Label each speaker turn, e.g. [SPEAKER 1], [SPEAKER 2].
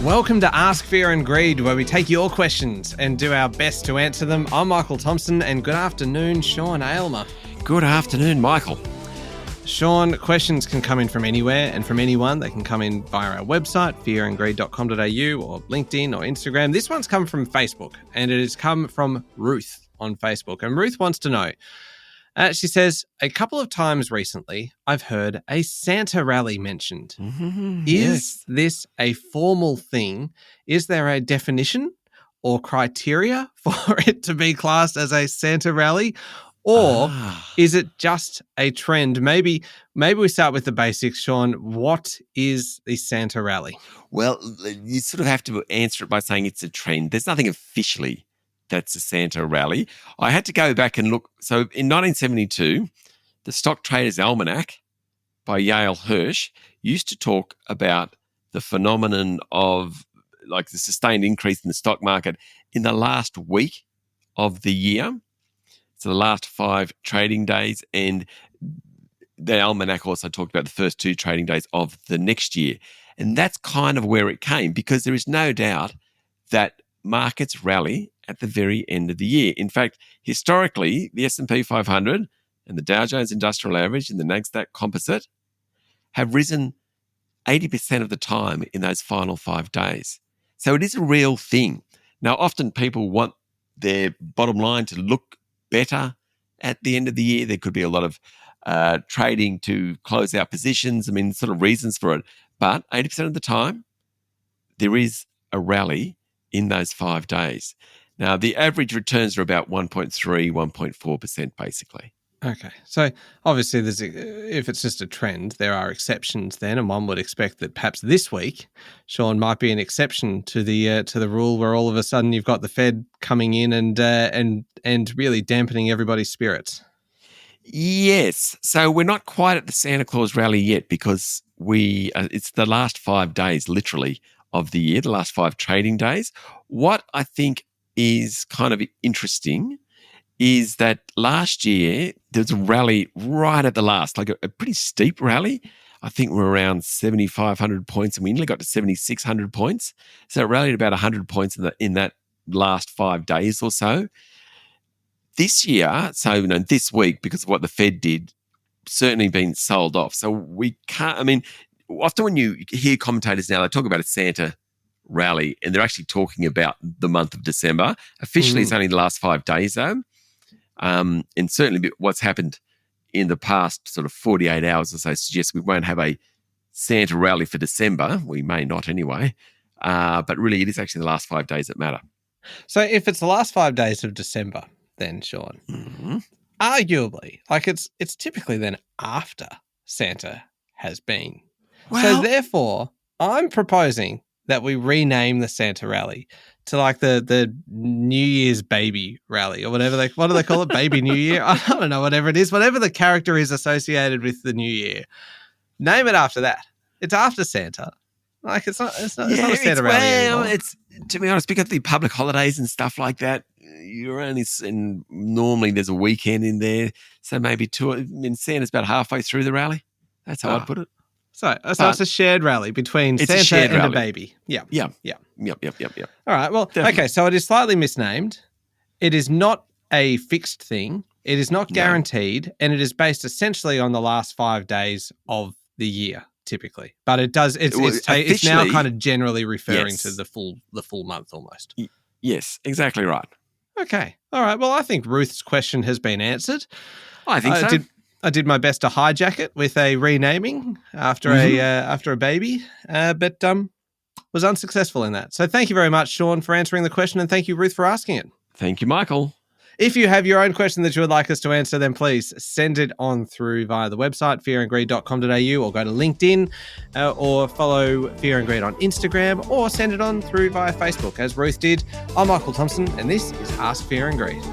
[SPEAKER 1] Welcome to Ask Fear and Greed, where we take your questions and do our best to answer them. I'm Michael Thompson, and good afternoon, Sean Aylmer.
[SPEAKER 2] Good afternoon, Michael.
[SPEAKER 1] Sean, questions can come in from anywhere and from anyone. They can come in via our website, fearandgreed.com.au, or LinkedIn or Instagram. This one's come from Facebook, and it has come from Ruth on Facebook. And Ruth wants to know, she says, a couple of times recently, I've heard a Santa rally mentioned. Is this a formal thing? Is there a definition or criteria for it to be classed as a Santa rally? Or is it just a trend? Maybe we start with the basics, Sean. What is the Santa rally?
[SPEAKER 2] Well, you sort of have to answer it by saying it's a trend. There's nothing officially that's a Santa rally. I had to go back and look. So in 1972, the Stock Traders Almanac by Yale Hirsch used to talk about the phenomenon of like the sustained increase in the stock market in the last week of the year. So the last 5 trading days, and the Almanac also talked about the first 2 trading days of the next year. And that's kind of where it came, because there is no doubt that markets rally at the very end of the year. In fact, historically, the S&P 500 and the Dow Jones Industrial Average and the Nasdaq Composite have risen 80% of the time in those final 5 days. So it is a real thing. Now, often people want their bottom line to look better at the end of the year. There could be a lot of trading to close out positions. I mean, sort of reasons for it. But 80% of the time, there is a rally in those 5 days. Now, the average returns are about 1.3, 1.4% basically.
[SPEAKER 1] Okay. So obviously, if it's just a trend, there are exceptions then, and one would expect that perhaps this week, Sean, might be an exception to the rule, where all of a sudden you've got the Fed coming in and really dampening everybody's spirits.
[SPEAKER 2] Yes. So we're not quite at the Santa Claus rally yet, because it's the last 5 days, literally, of the year, the last 5 trading days. What I think is kind of interesting is that last year there was a rally right at the last, like a pretty steep rally. I think we're around 7,500 points, and we nearly got to 7,600 points. So it rallied about 100 points in that last 5 days or so. This year, so this week, because of what the Fed did, certainly been sold off. So we can't. I mean, often when you hear commentators now, they talk about a Santa rally, and they're actually talking about the month of December. Officially, it's only the last 5 days, though. And certainly what's happened in the past sort of 48 hours or so suggests we won't have a Santa rally for December. We may not anyway. But really, it is actually the last 5 days that matter.
[SPEAKER 1] So if it's the last 5 days of December, then, Sean, arguably, like it's typically then after Santa has been.
[SPEAKER 2] Well,
[SPEAKER 1] so therefore, I'm proposing that we rename the Santa rally to like the New Year's baby rally, or whatever what do they call it? Baby New Year? I don't know, whatever it is, whatever the character is associated with the New Year. Name it after that. It's after Santa. Like it's not a Santa rally anymore.
[SPEAKER 2] It's, to be honest, because of the public holidays and stuff like that, and normally there's a weekend in there, so maybe 2. I mean, Santa's about halfway through the rally. That's how I'd put it. So
[SPEAKER 1] it's a shared rally between Santa and a baby. Yeah.
[SPEAKER 2] Yep.
[SPEAKER 1] All right. Well, definitely. Okay. So it is slightly misnamed. It is not a fixed thing. It is not guaranteed, and it is based essentially on the last 5 days of the year, typically. But it does. It's now kind of generally referring to the full month almost.
[SPEAKER 2] Yes, exactly right.
[SPEAKER 1] Okay. All right. Well, I think Ruth's question has been answered.
[SPEAKER 2] I think so.
[SPEAKER 1] I did my best to hijack it with a renaming after a baby, but was unsuccessful in that. So thank you very much, Sean, for answering the question, and thank you, Ruth, for asking it.
[SPEAKER 2] Thank you, Michael.
[SPEAKER 1] If you have your own question that you would like us to answer, then please send it on through via the website, fearandgreed.com.au, or go to LinkedIn, or follow Fear and Greed on Instagram, or send it on through via Facebook, as Ruth did. I'm Michael Thompson, and this is Ask Fear and Greed.